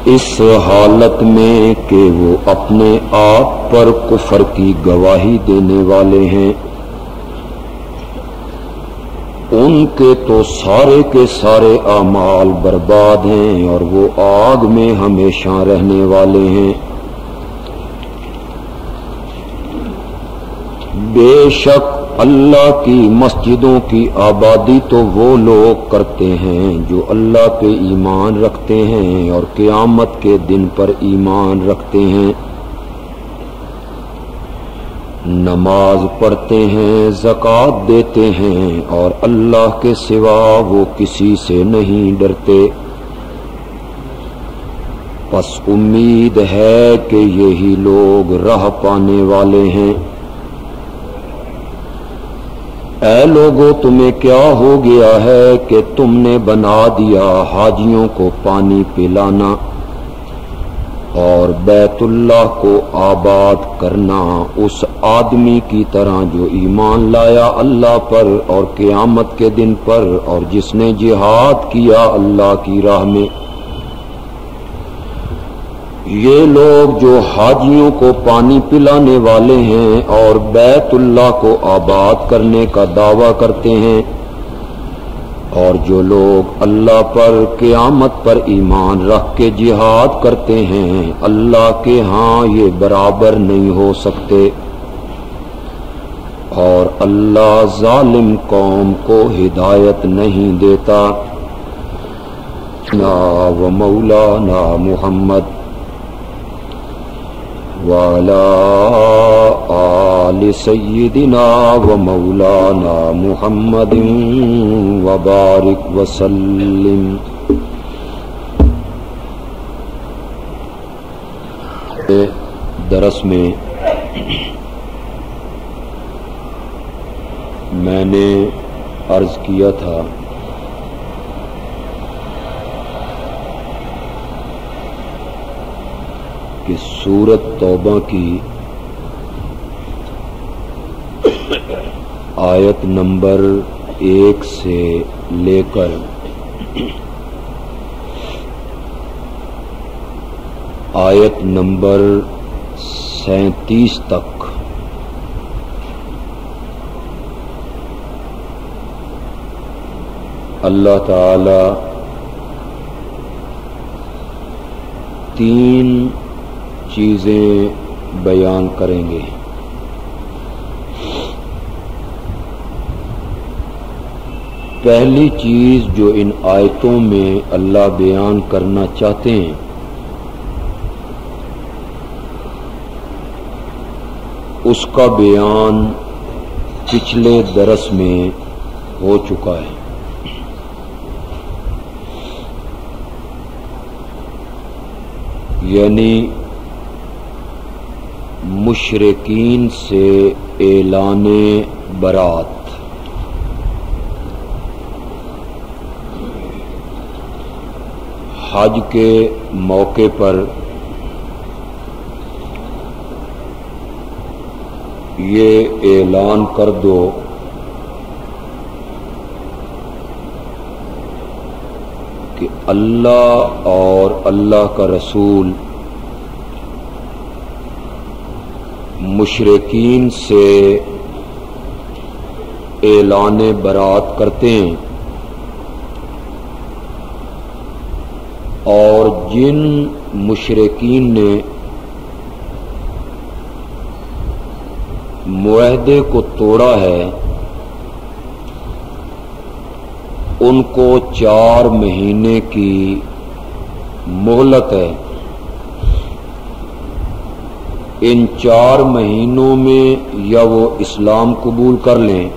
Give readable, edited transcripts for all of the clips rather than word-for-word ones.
اس حالت میں کہ وہ اپنے آپ پر کفر کی گواہی دینے والے ہیں، ان کے تو سارے کے سارے اعمال برباد ہیں اور وہ آگ میں ہمیشہ رہنے والے ہیں۔ بے شک اللہ کی مسجدوں کی آبادی تو وہ لوگ کرتے ہیں جو اللہ پہ ایمان رکھتے ہیں اور قیامت کے دن پر ایمان رکھتے ہیں، نماز پڑھتے ہیں، زکوٰۃ دیتے ہیں اور اللہ کے سوا وہ کسی سے نہیں ڈرتے۔ پس امید ہے کہ یہی لوگ راہ پانے والے ہیں۔ اے لوگو، تمہیں کیا ہو گیا ہے کہ تم نے بنا دیا حاجیوں کو پانی پلانا اور بیت اللہ کو آباد کرنا اس آدمی کی طرح جو ایمان لایا اللہ پر اور قیامت کے دن پر اور جس نے جہاد کیا اللہ کی راہ میں۔ یہ لوگ جو حاجیوں کو پانی پلانے والے ہیں اور بیت اللہ کو آباد کرنے کا دعویٰ کرتے ہیں اور جو لوگ اللہ پر قیامت پر ایمان رکھ کے جہاد کرتے ہیں، اللہ کے ہاں یہ برابر نہیں ہو سکتے، اور اللہ ظالم قوم کو ہدایت نہیں دیتا۔ و مولانا محمد وعلى آل سيدنا ومولانا محمد وبارك وسلم۔ درس میں میں نے عرض کیا تھا کہ سورۃ توبہ کی آیت نمبر 1 سے لے کر آیت نمبر 37 تک اللہ تعالی 3 چیزیں بیان کریں گے۔ پہلی چیز جو ان آیتوں میں اللہ بیان کرنا چاہتے ہیں اس کا بیان پچھلے درس میں ہو چکا ہے۔ یعنی مشرکین سے اعلان برات۔ حج کے موقع پر یہ اعلان کر دو کہ اللہ اور اللہ کا رسول مشرکین سے اعلان برات کرتے ہیں، اور جن مشرکین نے معاہدے کو توڑا ہے ان کو 4 مہینے کی مہلت ہے۔ ان 4 مہینوں میں یا وہ اسلام قبول کر لیں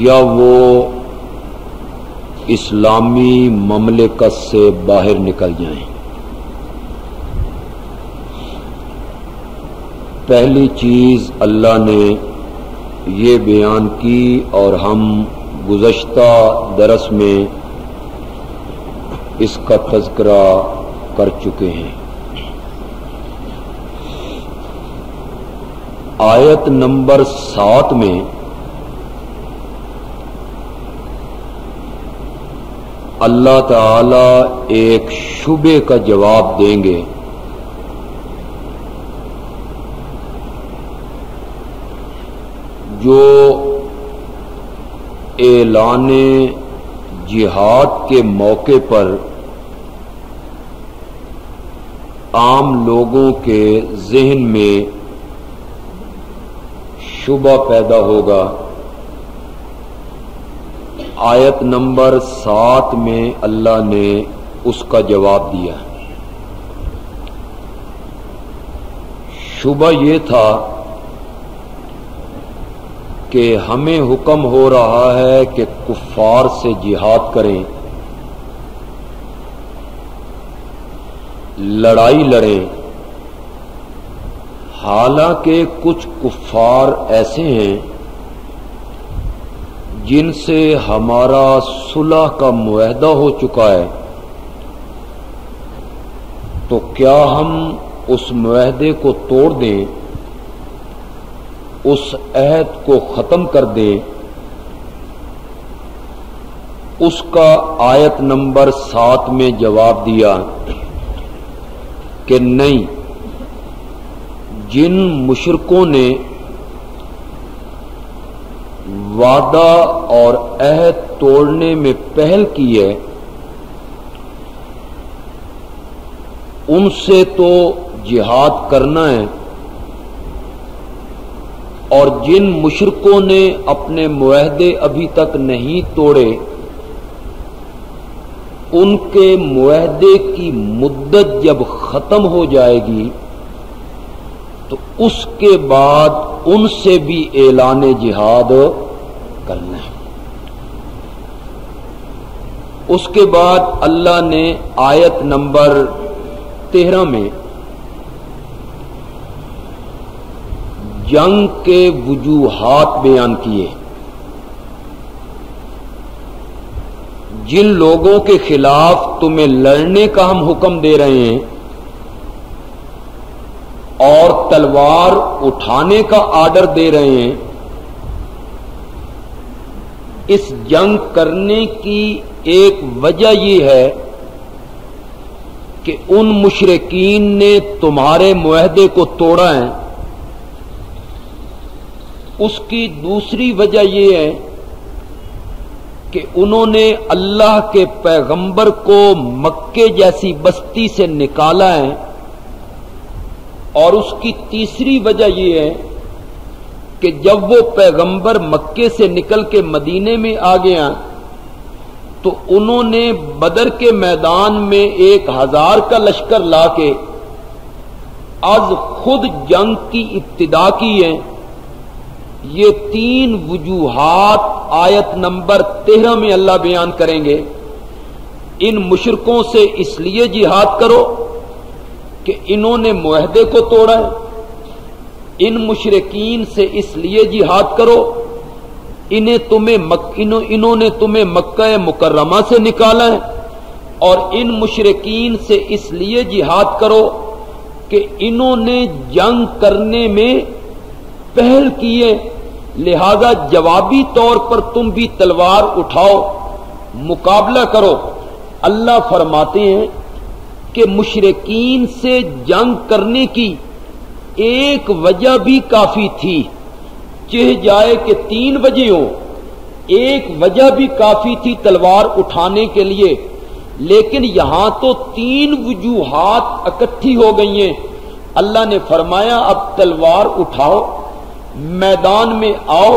یا وہ اسلامی مملکت سے باہر نکل جائیں۔ پہلی چیز اللہ نے یہ بیان کی اور ہم گزشتہ درس میں اس کا تذکرہ کر چکے ہیں۔ آیت نمبر 7 میں اللہ تعالی ایک شبے کا جواب دیں گے. جو اعلان جہاد کے موقع پر عام لوگوں کے ذہن میں شبہ پیدا ہوگا. آیت نمبر 7 میں اللہ نے اس کا جواب دیا. شبہ یہ تھا کہ ہمیں حکم ہو رہا ہے کہ کفار سے جہاد کریں، لڑائی لڑیں، حالانکہ کچھ کفار ایسے ہیں جن سے ہمارا صلح کا معاہدہ ہو چکا ہے. تو کیا ہم اس معاہدے کو توڑ دیں، اس عہد کو ختم کر دیں؟ اس کا آیت نمبر 7 میں جواب دیا کہ نہیں. جن مشرکوں نے وعدہ اور عہد توڑنے میں پہل کی ہے ان سے تو جہاد کرنا ہے، اور جن مشرکوں نے اپنے معاہدے ابھی تک نہیں توڑے ان کے معاہدے کی مدت جب ختم ہو جائے گی تو اس کے بعد ان سے بھی اعلان جہاد کرنا ہے. اس کے بعد اللہ نے آیت نمبر 13 میں جنگ کے وجوہات بیان کیے. جن لوگوں کے خلاف تمہیں لڑنے کا ہم حکم دے رہے ہیں اور تلوار اٹھانے کا آرڈر دے رہے ہیں، اس جنگ کرنے کی ایک وجہ یہ ہے کہ ان مشرکین نے تمہارے معاہدے کو توڑا ہے. اس کی دوسری وجہ یہ ہے کہ انہوں نے اللہ کے پیغمبر کو مکے جیسی بستی سے نکالا ہے، اور اس کی تیسری وجہ یہ ہے کہ جب وہ پیغمبر مکے سے نکل کے مدینے میں آ گیا تو انہوں نے بدر کے میدان میں 1000 کا لشکر لا کے از خود جنگ کی ابتدا کی ہے. یہ 3 وجوہات آیت نمبر 13 میں اللہ بیان کریں گے. ان مشرکوں سے اس لیے جہاد کرو کہ انہوں نے معاہدے کو توڑا ہے. ان مشرکین سے اس لیے جہاد کرو انہوں نے تمہیں مکہ مکرمہ سے نکالا ہے. اور ان مشرکین سے اس لیے جہاد کرو کہ انہوں نے جنگ کرنے میں پہل کی ہے، لہذا جوابی طور پر تم بھی تلوار اٹھاؤ، مقابلہ کرو. اللہ فرماتے ہیں کہ مشرکین سے جنگ کرنے کی ایک وجہ بھی کافی تھی، چاہے جائے کہ 3 وجہ ہو، ایک وجہ بھی کافی تھی تلوار اٹھانے کے لیے، لیکن یہاں تو 3 وجوہات اکٹھی ہو گئی ہیں. اللہ نے فرمایا اب تلوار اٹھاؤ، میدان میں آؤ.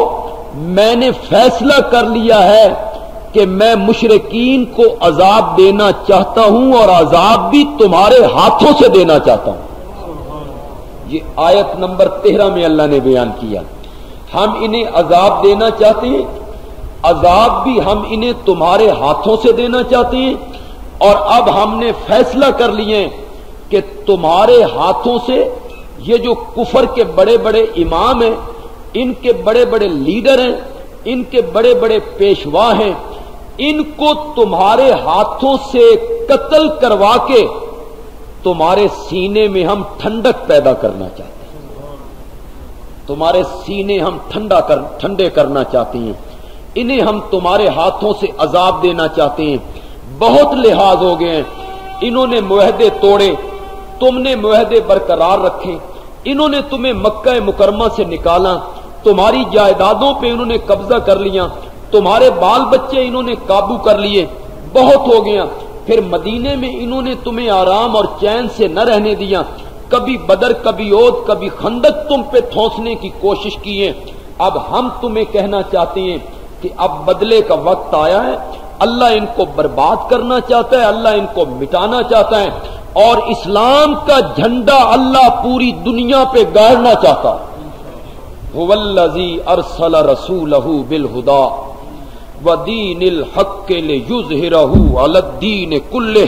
میں نے فیصلہ کر لیا ہے کہ میں مشرکین کو عذاب دینا چاہتا ہوں اور عذاب بھی تمہارے ہاتھوں سے دینا چاہتا ہوں. یہ آیت نمبر 13 میں اللہ نے بیان کیا. ہم انہیں عذاب دینا چاہتے ہیں، عذاب بھی ہم انہیں تمہارے ہاتھوں سے دینا چاہتے ہیں، اور اب ہم نے فیصلہ کر لیے کہ تمہارے ہاتھوں سے یہ جو کفر کے بڑے بڑے امام ہیں، ان کے بڑے بڑے لیڈر ہیں، ان کے بڑے بڑے پیشوا ہیں، ان کو تمہارے ہاتھوں سے قتل کروا کے تمہارے سینے میں ہم ٹھنڈک پیدا کرنا چاہتے ہیں، تمہارے سینے ہم ٹھنڈے کرنا چاہتے ہیں، انہیں ہم تمہارے ہاتھوں سے عذاب دینا چاہتے ہیں. بہت لحاظ ہو گئے ہیں. انہوں نے معاہدے توڑے، تم نے معاہدے برقرار رکھے. انہوں نے تمہیں مکہ مکرمہ سے نکالا، تمہاری جائیدادوں پہ انہوں نے قبضہ کر لیا، تمہارے بال بچے انہوں نے قابو کر لیے، بہت ہو گیا. پھر مدینے میں انہوں نے تمہیں آرام اور چین سے نہ رہنے دیا، کبھی بدر، کبھی احد، کبھی خندق تم پہ ٹھونسنے کی کوشش کی ہے. اب ہم تمہیں کہنا چاہتے ہیں کہ اب بدلے کا وقت آیا ہے. اللہ ان کو برباد کرنا چاہتا ہے، اللہ ان کو مٹانا چاہتا ہے، اور اسلام کا جھنڈا اللہ پوری دنیا پہ گاڑنا چاہتا ہے. هو الذی ارسل رسولہ بالہدی ودین الحق لیظہرہ علی الدین کلہ.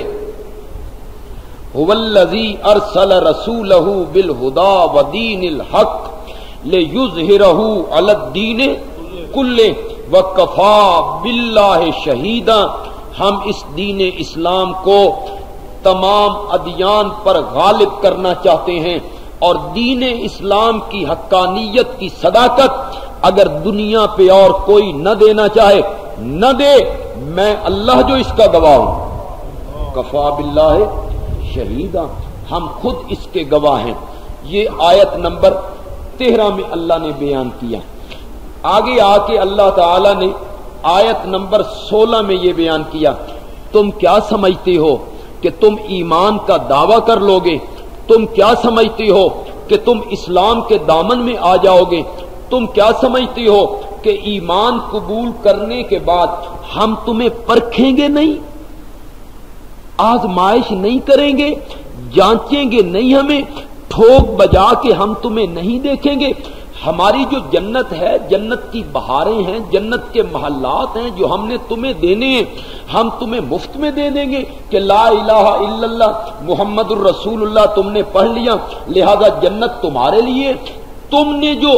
هو الذی ارسل رسولہ بالہدی ودین الحق لیظہرہ علی الدین کلہ وکفی باللہ شہیدا. ہم اس دین اسلام کو تمام ادیان پر غالب کرنا چاہتے ہیں، اور دین اسلام کی حقانیت کی صداقت اگر دنیا پہ اور کوئی نہ دینا چاہے نہ دے، میں اللہ جو اس کا گواہ ہوں. کفا باللہ شہیدا، ہم خود اس کے گواہ ہیں. یہ آیت نمبر 13 میں اللہ نے بیان کیا. آگے آ کے اللہ تعالی نے آیت نمبر 16 میں یہ بیان کیا. تم کیا سمجھتے ہو کہ تم ایمان کا دعویٰ کر لو گے؟ تم کیا سمجھتے ہو کہ تم اسلام کے دامن میں آ جاؤ گے؟ تم کیا سمجھتے ہو کہ ایمان قبول کرنے کے بعد ہم تمہیں پرکھیں گے نہیں، آزمائش نہیں کریں گے، جانچیں گے نہیں، ہمیں ٹھوک بجا کے ہم تمہیں نہیں دیکھیں گے؟ ہماری جو جنت ہے، جنت کی بہاریں ہیں، جنت کے محلات ہیں جو ہم نے تمہیں دینے ہیں، ہم تمہیں مفت میں دے دیں گے کہ لا الہ الا اللہ محمد الرسول اللہ تم نے پڑھ لیا، لہذا جنت تمہارے لیے. تم نے جو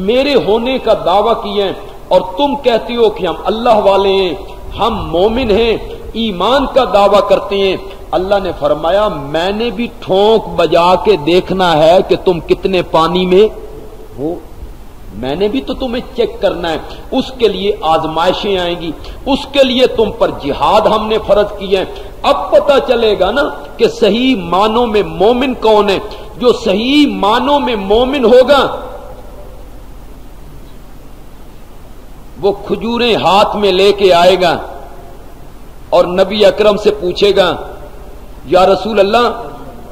میرے ہونے کا دعویٰ کیا ہے اور تم کہتے ہو کہ ہم اللہ والے ہیں، ہم مومن ہیں، ایمان کا دعویٰ کرتے ہیں، اللہ نے فرمایا میں نے بھی ٹھونک بجا کے دیکھنا ہے کہ تم کتنے پانی میں ہو. میں نے بھی تو تمہیں چیک کرنا ہے. اس کے لیے آزمائشیں آئیں گی، اس کے لیے تم پر جہاد ہم نے فرض کیا ہے. اب پتہ چلے گا نا کہ صحیح معنوں میں مومن کون ہے. جو صحیح معنوں میں مومن ہوگا وہ کھجوریں ہاتھ میں لے کے آئے گا اور نبی اکرم سے پوچھے گا یا رسول اللہ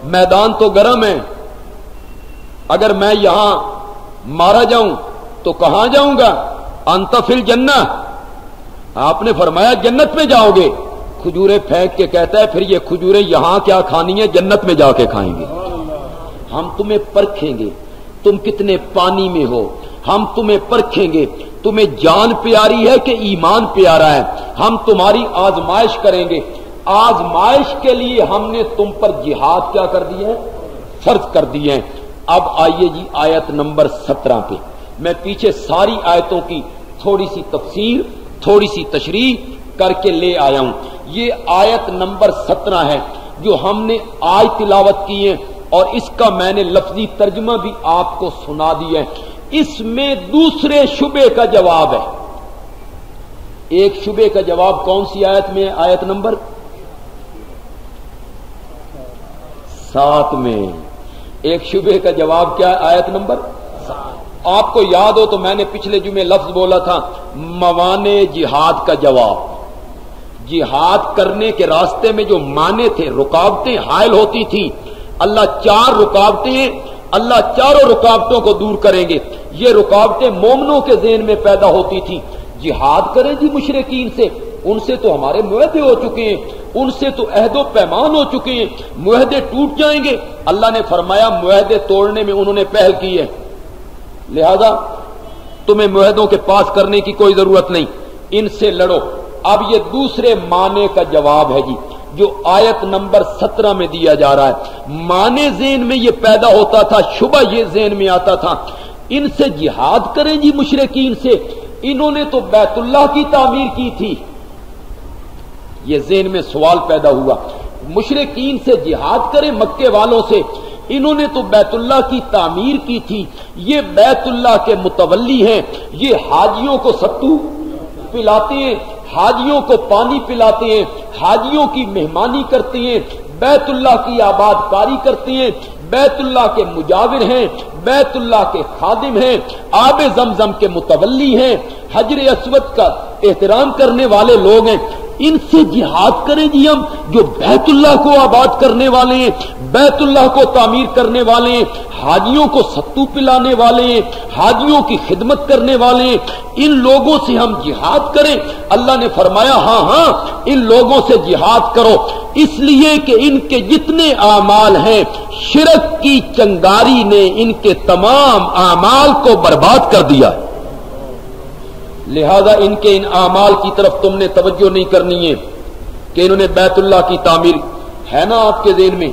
میدان تو گرم ہے، اگر میں یہاں مارا جاؤں تو کہاں جاؤں گا؟ انت فی الجنہ، آپ نے فرمایا جنت میں جاؤ گے. کھجوریں پھینک کے کہتا ہے پھر یہ کھجوریں یہاں کیا کھانی ہے، جنت میں جا کے کھائیں گے. ہم تمہیں پرکھیں گے تم کتنے پانی میں ہو، ہم تمہیں پرکھیں گے تمہیں جان پیاری ہے کہ ایمان پیارا ہے، ہم تمہاری آزمائش کریں گے. آزمائش کے لیے ہم نے تم پر جہاد کیا کر دیا ہے؟ فرض کر دیے ہیں. اب آئیے جی آیت نمبر 17 پہ. میں پیچھے ساری آیتوں کی تھوڑی سی تفسیر، تھوڑی سی تشریح کر کے لے آیا ہوں. یہ آیت نمبر 17 ہے جو ہم نے آج تلاوت کی ہے، اور اس کا میں نے لفظی ترجمہ بھی آپ کو سنا دیا ہے. اس میں دوسرے شبے کا جواب ہے. ایک شبے کا جواب کون سی آیت میں ہے؟ آیت نمبر 7 میں. ایک شبے کا جواب کیا ہے؟ آیت نمبر 7. آپ کو یاد ہو تو میں نے پچھلے جمعے لفظ بولا تھا موانع جہاد کا جواب. جہاد کرنے کے راستے میں جو مانے تھے، رکاوٹیں حائل ہوتی تھی، اللہ 4 رکاوٹیں ہیں، اللہ چاروں رکاوٹوں کو دور کریں گے. یہ رکاوٹیں مومنوں کے ذہن میں پیدا ہوتی تھی. جہاد کریں جی مشرکین سے، ان سے تو ہمارے معاہدے ہو چکے ہیں، ان سے تو عہد و پیمان ہو چکے ہیں، معاہدے ٹوٹ جائیں گے. اللہ نے فرمایا معاہدے توڑنے میں انہوں نے پہل کی ہے، لہذا تمہیں معاہدوں کے پاس کرنے کی کوئی ضرورت نہیں، ان سے لڑو. اب یہ دوسرے معنی کا جواب ہے جی جو آیت نمبر 17 میں دیا جا رہا ہے. معنی ذہن میں یہ پیدا ہوتا تھا، شبہ یہ ذہن میں آتا تھا ان سے جہاد کریں جی مشرکین سے، انہوں نے تو بیت اللہ کی تعمیر کی تھی. یہ ذہن میں سوال پیدا ہوا، مشرکین سے جہاد کریں مکے والوں سے، انہوں نے تو بیت اللہ کی تعمیر کی تھی، یہ بیت اللہ کے متولی ہیں، یہ حاجیوں کو ستو پلاتے ہیں، حاجیوں کو پانی پلاتے ہیں، حاجیوں کی مہمانی کرتے ہیں، بیت اللہ کی آباد کاری کرتے ہیں، بیت اللہ کے مجاور ہیں، بیت اللہ کے خادم ہیں، آب زمزم کے متولی ہیں، حجر اسود کا احترام کرنے والے لوگ ہیں۔ ان سے جہاد کریں جی ہم، جو بیت اللہ کو آباد کرنے والے ہیں، بیت اللہ کو تعمیر کرنے والے ہیں، حاجیوں کو ستو پلانے والے ہیں، حاجیوں کی خدمت کرنے والے ہیں، ان لوگوں سے ہم جہاد کریں؟ اللہ نے فرمایا ہاں ہاں ان لوگوں سے جہاد کرو، اس لیے کہ ان کے جتنے اعمال ہیں شرک کی چنگاری نے ان کے تمام اعمال کو برباد کر دیا ہے، لہذا ان کے ان اعمال کی طرف تم نے توجہ نہیں کرنی ہے کہ انہوں نے بیت اللہ کی تعمیر ہے نا آپ کے ذہن میں؟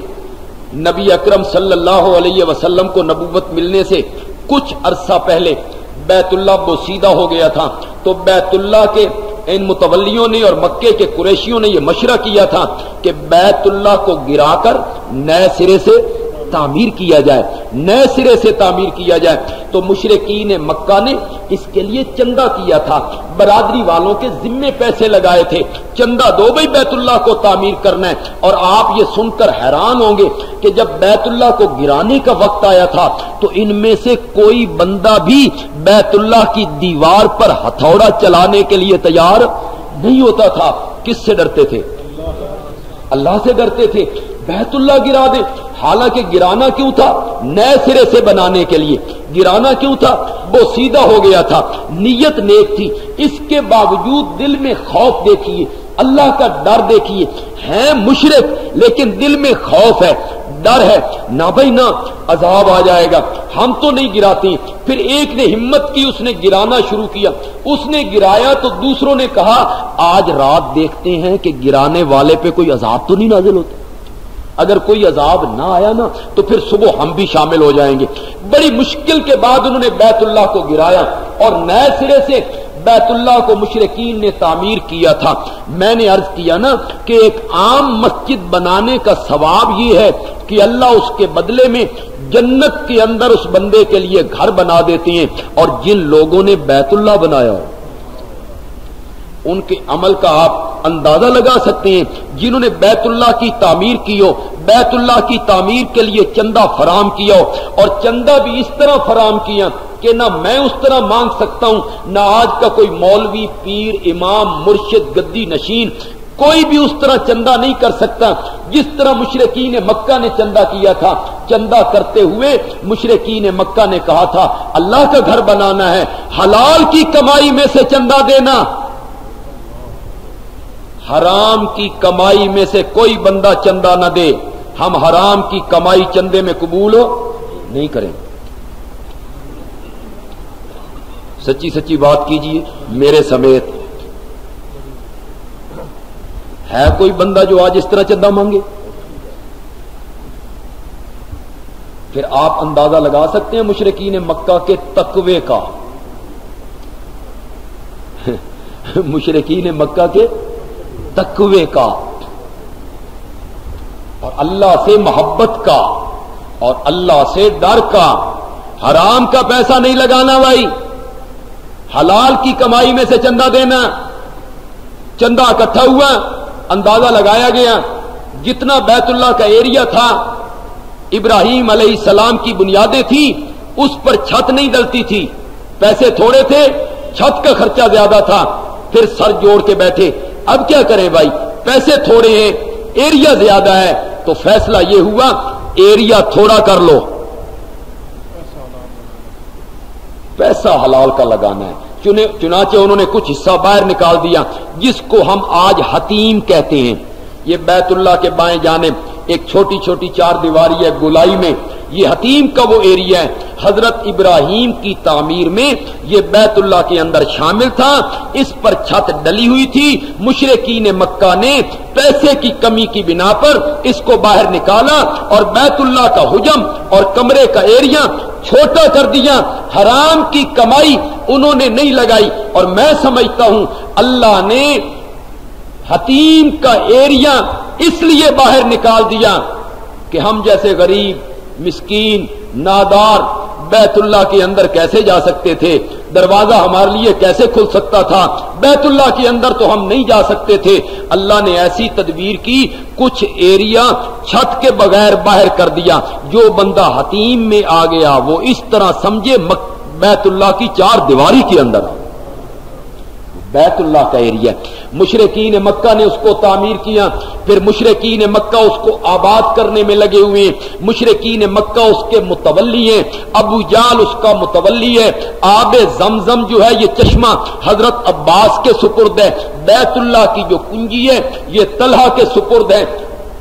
نبی اکرم صلی اللہ علیہ وسلم کو نبوت ملنے سے کچھ عرصہ پہلے بیت اللہ بوسیدہ ہو گیا تھا، تو بیت اللہ کے ان متولیوں نے اور مکے کے قریشیوں نے یہ مشورہ کیا تھا کہ بیت اللہ کو گرا کر نئے سرے سے تعمیر کیا جائے، نئے سرے سے تعمیر کیا جائے۔ تو مشرکین مکہ نے اس کے لیے چندہ کیا تھا، برادری والوں کے ذمے پیسے لگائے تھے، چندہ دو بھائی بیت اللہ کو تعمیر کرنا ہے۔ اور آپ یہ سن کر حیران ہوں گے کہ جب بیت اللہ کو گرانے کا وقت آیا تھا تو ان میں سے کوئی بندہ بھی بیت اللہ کی دیوار پر ہتھوڑا چلانے کے لیے تیار نہیں ہوتا تھا۔ کس سے ڈرتے تھے؟ اللہ سے ڈرتے تھے۔ بیت اللہ گرا دے، حالانکہ گرانا کیوں تھا؟ نئے سرے سے بنانے کے لیے گرانا کیوں تھا؟ وہ سیدھا ہو گیا تھا، نیت نیک تھی، اس کے باوجود دل میں خوف دیکھیے، اللہ کا ڈر دیکھیے، ہیں مشرک لیکن دل میں خوف ہے، ڈر ہے، نہ بھائی نہ عذاب آ جائے گا، ہم تو نہیں گراتے۔ پھر ایک نے ہمت کی، اس نے گرانا شروع کیا، اس نے گرایا تو دوسروں نے کہا آج رات دیکھتے ہیں کہ گرانے والے پہ کوئی عذاب تو نہیں نازل ہوتا، اگر کوئی عذاب نہ آیا نا تو پھر صبح ہم بھی شامل ہو جائیں گے۔ بڑی مشکل کے بعد انہوں نے بیت اللہ کو گرایا اور نئے سرے سے بیت اللہ کو مشرکین نے تعمیر کیا تھا۔ میں نے عرض کیا نا کہ ایک عام مسجد بنانے کا ثواب یہ ہے کہ اللہ اس کے بدلے میں جنت کے اندر اس بندے کے لیے گھر بنا دیتے ہیں، اور جن لوگوں نے بیت اللہ بنایا ان کے عمل کا آپ اندازہ لگا سکتے ہیں۔ جنہوں نے بیت اللہ کی تعمیر کی ہو، بیت اللہ کی تعمیر کے لیے چندہ فراہم کیا ہو، اور چندہ بھی اس طرح فراہم کیا کہ نہ میں اس طرح مانگ سکتا ہوں، نہ آج کا کوئی مولوی، پیر، امام، مرشد، گدی نشین کوئی بھی اس طرح چندہ نہیں کر سکتا جس طرح مشرکین مکہ نے چندہ کیا تھا۔ چندہ کرتے ہوئے مشرکین مکہ نے کہا تھا اللہ کا گھر بنانا ہے، حلال کی کمائی میں سے چندہ دینا، حرام کی کمائی میں سے کوئی بندہ چندہ نہ دے، ہم حرام کی کمائی چندے میں قبول نہیں کریں۔ سچی سچی بات کیجئے میرے سمیت، ہے کوئی بندہ جو آج اس طرح چندہ مانگے؟ پھر آپ اندازہ لگا سکتے ہیں مشرکین مکہ کے تقوی کا، مشرکین مکہ کے تقوی کا اور اللہ سے محبت کا اور اللہ سے ڈر کا۔ حرام کا پیسہ نہیں لگانا بھائی، حلال کی کمائی میں سے چندہ دینا۔ چندہ اکٹھا ہوا، اندازہ لگایا گیا، جتنا بیت اللہ کا ایریا تھا، ابراہیم علیہ السلام کی بنیادیں تھی، اس پر چھت نہیں ڈلتی تھی، پیسے تھوڑے تھے، چھت کا خرچہ زیادہ تھا، پھر سر جوڑ کے بیٹھے اب کیا کریں بھائی، پیسے تھوڑے ہیں، ایریا زیادہ ہے، تو فیصلہ یہ ہوا ایریا تھوڑا کر لو، پیسہ حلال کا لگانا ہے۔ چنانچہ انہوں نے کچھ حصہ باہر نکال دیا جس کو ہم آج حتیم کہتے ہیں۔ یہ بیت اللہ کے بائیں جانب ایک چھوٹی چھوٹی چار دیواری ہے گولائی میں، یہ حتیم کا وہ ایریا ہے۔ حضرت ابراہیم کی تعمیر میں یہ بیت اللہ کے اندر شامل تھا، اس پر چھت ڈلی ہوئی تھی، مشرکین مکہ نے پیسے کی کمی کی بنا پر اس کو باہر نکالا اور بیت اللہ کا حجم اور کمرے کا ایریا چھوٹا کر دیا، حرام کی کمائی انہوں نے نہیں لگائی۔ اور میں سمجھتا ہوں اللہ نے حتیم کا ایریا اس لیے باہر نکال دیا کہ ہم جیسے غریب، مسکین، نادار بیت اللہ کے اندر کیسے جا سکتے تھے، دروازہ ہمارے لیے کیسے کھل سکتا تھا؟ بیت اللہ کے اندر تو ہم نہیں جا سکتے تھے، اللہ نے ایسی تدبیر کی، کچھ ایریا چھت کے بغیر باہر کر دیا، جو بندہ حتیم میں آ گیا وہ اس طرح سمجھے بیت اللہ کی 4 دیواری کے اندر بیت اللہ کا ایریا۔ مشرکین مکہ نے اس کو تعمیر کیا، پھر مشرکین مکہ اس کو آباد کرنے میں لگے ہوئے ہیں، مشرکین مکہ اس کے متولی ہیں، ابو جال اس کا متولی ہے، آب زمزم جو ہے یہ چشمہ حضرت عباس کے سپرد ہے، بیت اللہ کی جو کنجی ہے یہ طلحہ کے سپرد ہے،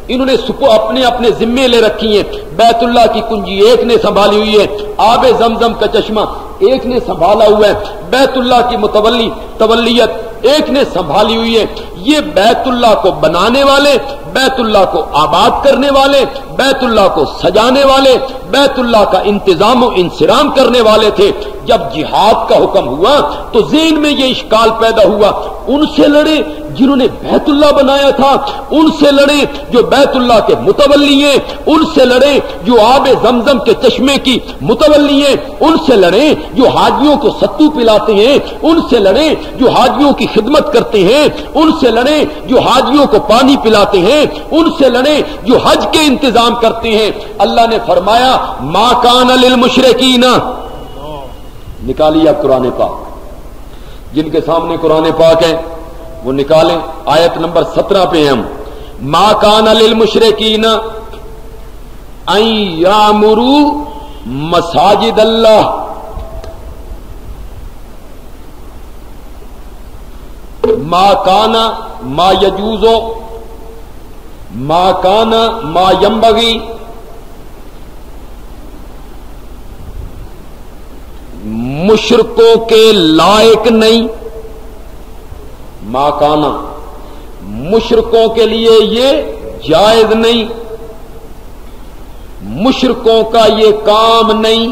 انہوں نے اپنے اپنے ذمے لے رکھی ہیں۔ بیت اللہ کی کنجی ایک نے سنبھالی ہوئی ہے، آب زمزم کا چشمہ ایک نے سنبھالا ہوا ہے، بیت اللہ کی تولیت ایک نے سنبھالی ہوئی ہے۔ یہ بیت اللہ کو بنانے والے، بیت اللہ کو آباد کرنے والے، بیت اللہ کو سجانے والے، بیت اللہ کا انتظام و انصرام کرنے والے تھے۔ جب جہاد کا حکم ہوا تو ذہن میں یہ اشکال پیدا ہوا، ان سے لڑے جنہوں نے بیت اللہ بنایا تھا، ان سے لڑے جو بیت اللہ کے متولی ہیں، ان سے لڑے جو آب زمزم کے چشمے کی متولی ہیں، ان سے لڑے جو حاجیوں کو ستو پلاتے ہیں، ان سے لڑے جو حاجیوں کی خدمت کرتے ہیں، ان سے لڑے جو حاجیوں کو پانی پلاتے ہیں، ان سے لڑے جو حج کے انتظام کرتے ہیں۔ اللہ نے فرمایا ما کان للمشرکین، نکالیے اب قرآن پاک، جن کے سامنے قرآن پاک ہے وہ نکالیں، آیت نمبر 17 پہ ہم، ما کان للمشرکین ان یامروا مساجد اللہ، ما کانا ما یجوزو ما کانا ما ینبغی، مشرکوں کے لائق نہیں، ما کانا مشرکوں کے لیے یہ جائز نہیں، مشرکوں کا یہ کام نہیں،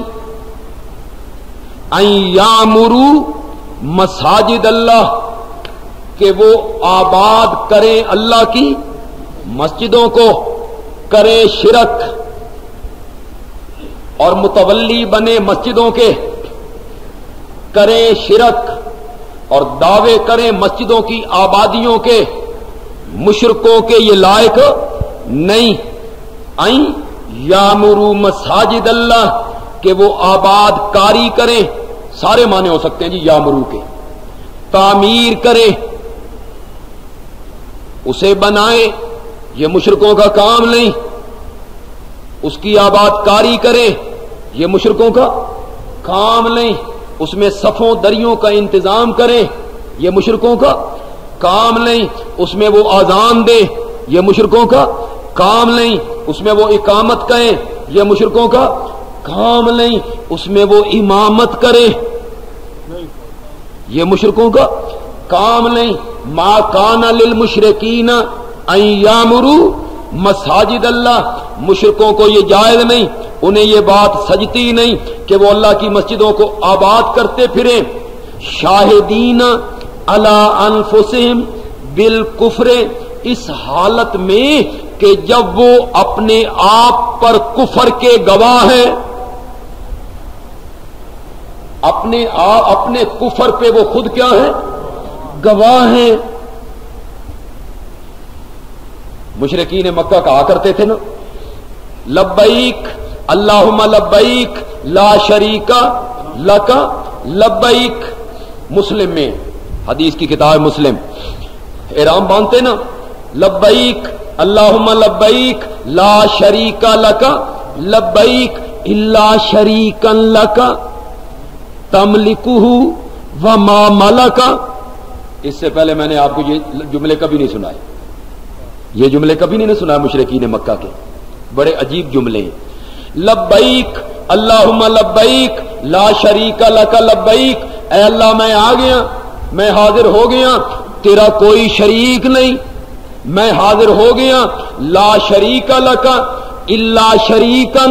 ان یامروا مساجد اللہ، کہ وہ آباد کریں اللہ کی مسجدوں کو، کریں شرک اور متولی بنے مسجدوں کے، کریں شرک اور دعوے کریں مسجدوں کی آبادیوں کے، مشرکوں کے یہ لائق نہیں۔ ان یامروا مساجد اللہ، کہ وہ آباد کاری کریں، سارے معنی ہو سکتے ہیں جی یامروا کے، تعمیر کریں، اسے بنائے، یہ مشرکوں کا کام نہیں، اس کی آباد کاری کرے، یہ مشرکوں کا کام نہیں، اس میں صفوں دریوں کا انتظام کریں، یہ مشرکوں کا کام نہیں، اس میں وہ اذان دے، یہ مشرکوں کا کام نہیں، اس میں وہ اقامت کہیں، یہ مشرکوں کا کام نہیں، اس میں وہ امامت کرے، یہ مشرکوں کا کام نہیں۔ ما کان للمشرکین ان یامروا مساجد اللہ، مشرکوں کو یہ جائز نہیں، انہیں یہ بات سجتی نہیں کہ وہ اللہ کی مسجدوں کو آباد کرتے پھریں، شاہدین علی انفسہم بالکفر، اس حالت میں کہ جب وہ اپنے آپ پر کفر کے گواہ ہیں، اپنے کفر پہ وہ خود کیا ہیں؟ گواہ ہیں۔ مشرکین مکہ کہا کرتے تھے نا لبیک اللہم لبیک لا شریک لک لبیک، مسلم میں حدیث کی کتاب مسلم احرام باندھتے نا، لبیک اللہم لبیک لا شریک لک لبیک الا شریکا لک تملکہ وما ملک۔ اس سے پہلے میں نے آپ کو یہ جملے کبھی نہیں سنائے، یہ جملے کبھی نہیں سنائے مشرکین مکہ کے، بڑے عجیب جملے ہیں۔ لبیک اللہم لبیک لا شریک لک لبیک، اے اللہ میں آ گیا، میں حاضر ہو گیا، تیرا کوئی شریک نہیں، میں حاضر ہو گیا، لا شریک لک الا شریکا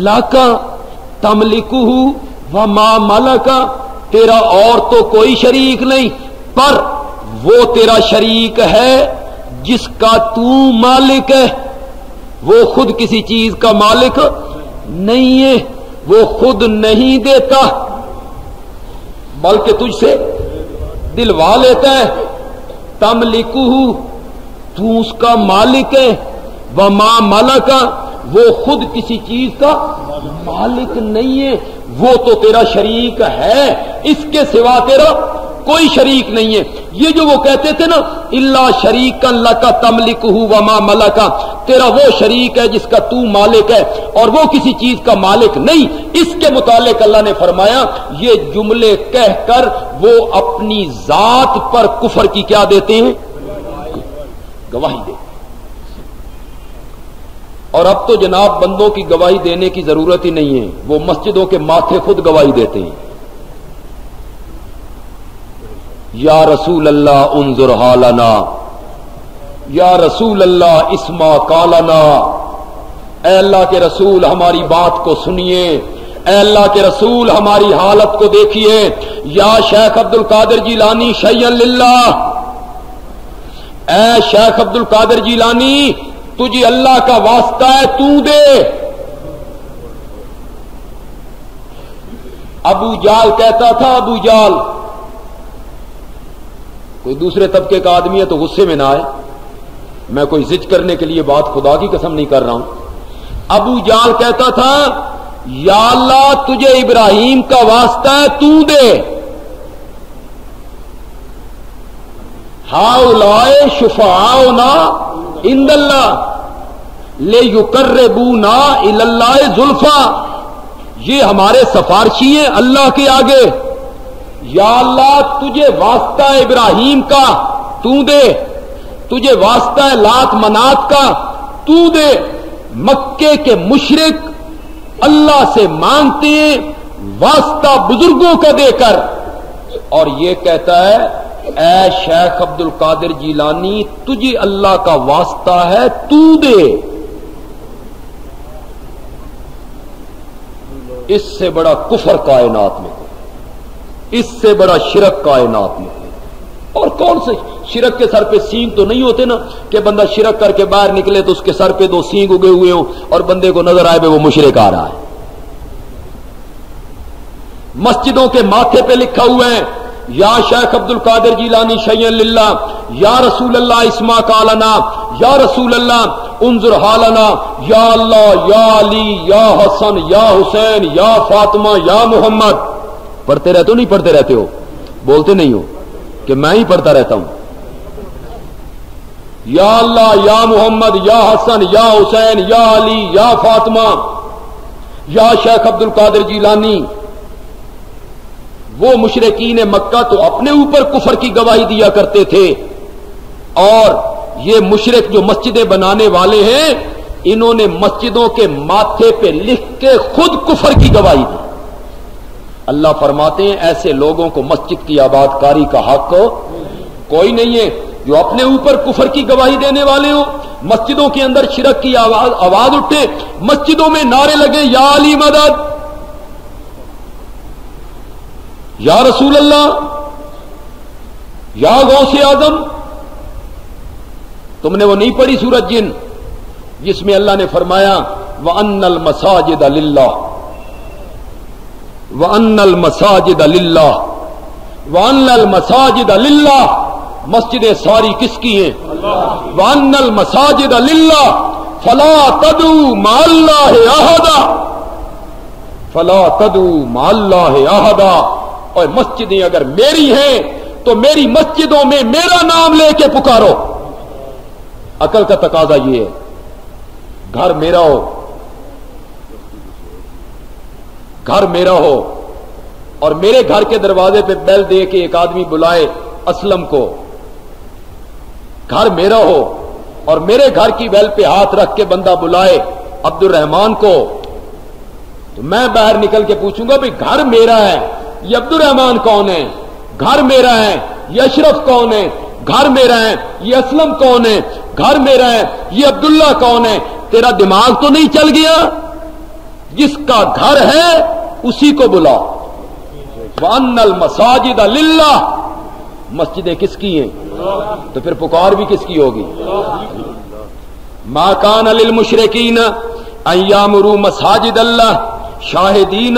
لک تملکہ وما ملک، تیرا اور تو کوئی شریک نہیں، پر وہ تیرا شریک ہے جس کا تو مالک ہے، وہ خود کسی چیز کا مالک نہیں ہے، وہ خود نہیں دیتا، بلکہ تجھ سے دلوا لیتا ہے. تملکہ تو اس کا مالک ہے. وما ملک وہ خود کسی چیز کا مالک نہیں ہے. وہ تو تیرا شریک ہے, اس کے سوا تیرا کوئی شریک نہیں ہے. یہ جو وہ کہتے تھے نا الا شریکا لک تملکہ وما ملک, تیرا وہ شریک ہے جس کا تو مالک ہے اور وہ کسی چیز کا مالک نہیں. اس کے متعلق اللہ نے فرمایا یہ جملے کہہ کر وہ اپنی ذات پر کفر کی کیا دیتے ہیں, گواہی دیتے. اور اب تو جناب بندوں کی گواہی دینے کی ضرورت ہی نہیں ہے, وہ مسجدوں کے ماتھے خود گواہی دیتے ہیں. یا رسول اللہ انظر حالنا, یا رسول اللہ اسمع قالنا, اے اللہ کے رسول ہماری بات کو سنیے, اے اللہ کے رسول ہماری حالت کو دیکھیے. یا شیخ عبد القادر جیلانی شیئا للہ, اے شیخ عبد القادر جیلانی تجھے اللہ کا واسطہ ہے تو دے. ابو جال کہتا تھا, ابو جال کوئی دوسرے طبقے کا آدمی ہے تو غصے میں نہ آئے, میں کوئی ضد کرنے کے لیے بات خدا کی قسم نہیں کر رہا ہوں. ابو جال کہتا تھا یا اللہ تجھے ابراہیم کا واسطہ ہے تو دے. ہؤلاء شفعاؤنا عند اللہ لیقربونا الی اللہ زلفی, یہ ہمارے سفارشی ہیں اللہ کے آگے. یا اللہ تجھے واسطہ ہے ابراہیم کا تو دے, تجھے واسطہ ہے لات منات کا تو دے. مکے کے مشرک اللہ سے مانگتے ہیں واسطہ بزرگوں کا دے کر, اور یہ کہتا ہے اے شیخ عبد القادر جیلانی تجھے اللہ کا واسطہ ہے تو دے. اس سے بڑا کفر کائنات میں, اس سے بڑا شرک کائنات میں. اور کون سے شرک کے سر پہ سینگ تو نہیں ہوتے نا کہ بندہ شرک کر کے باہر نکلے تو اس کے سر پہ 2 سینگ اگے ہوئے ہوں اور بندے کو نظر آئے وہ مشرک آ رہا ہے. مسجدوں کے ماتھے پہ لکھا ہوا ہے یا شیخ عبد القادر جیلانی شیئا للہ, یا رسول اللہ اسمع قالنا, یا رسول اللہ انظر حالنا, یا اللہ یا علی یا حسن یا حسین یا فاطمہ یا محمد. پڑھتے رہتے ہو نہیں پڑھتے رہتے ہو, بولتے نہیں ہو کہ میں ہی پڑھتا رہتا ہوں. یا اللہ یا محمد یا حسن یا حسین یا علی یا فاطمہ یا شیخ عبد القادر جیلانی. وہ مشرکین مکہ تو اپنے اوپر کفر کی گواہی دیا کرتے تھے, اور یہ مشرک جو مسجدیں بنانے والے ہیں انہوں نے مسجدوں کے ماتھے پہ لکھ کے خود کفر کی گواہی دی. اللہ فرماتے ہیں ایسے لوگوں کو مسجد کی آباد کاری کا حق کوئی نہیں ہے. جو اپنے اوپر کفر کی گواہی دینے والے ہوں, مسجدوں کے اندر شرک کی آواز اٹھے, مسجدوں میں نعرے لگے یا علی مدد, یا رسول اللہ, یا غوث اعظم. تم نے وہ نہیں پڑھی سورۃ جن جس میں اللہ نے فرمایا وَأَنَّ الْمَسَاجِدَ لِلَّهِ وَأَنَّ الْمَسَاجِدَ لِلَّهِ وَأَنَّ الْمَسَاجِدَ لِلَّهِ, مسجدیں ساری کس کی ہیں؟ وَأَنَّ الْمَسَاجِدَ لِلَّهِ فَلَا تَدْعُوا مَعَ اللَّهِ أَحَدًا فَلَا تَدْعُوا مَعَ اللَّهِ أَحَدًا. اور مسجدیں اگر میری ہیں تو میری مسجدوں میں میرا نام لے کے پکارو. عقل کا تقاضا یہ ہے, گھر میرا ہو, گھر میرا ہو اور میرے گھر کے دروازے پہ بیل دے کے ایک آدمی بلائے اسلم کو, گھر میرا ہو اور میرے گھر کی بیل پہ ہاتھ رکھ کے بندہ بلائے عبد الرحمان کو, تو میں باہر نکل کے پوچھوں گا بھئی گھر میرا ہے, یہ عبد الرحمان کون ہے؟ گھر میرا ہے. یہ اشرف کون ہے؟ گھر میرا ہے. یہ اسلم کون ہے؟ گھر میرا ہے. یہ عبداللہ کون ہے؟ تیرا دماغ تو نہیں چل گیا؟ جس کا گھر ہے اسی کو بلا. وَأَنَّ الْمَسَاجِدَ لِلَّهِ, مسجدیں کس کی ہیں تو پھر پکار بھی کس کی ہوگی؟ مَا كَانَ لِلْمُشْرِكِينَ أَن يَعْمُرُوا مَسَاجِدَ اللَّهِ شَاهِدِينَ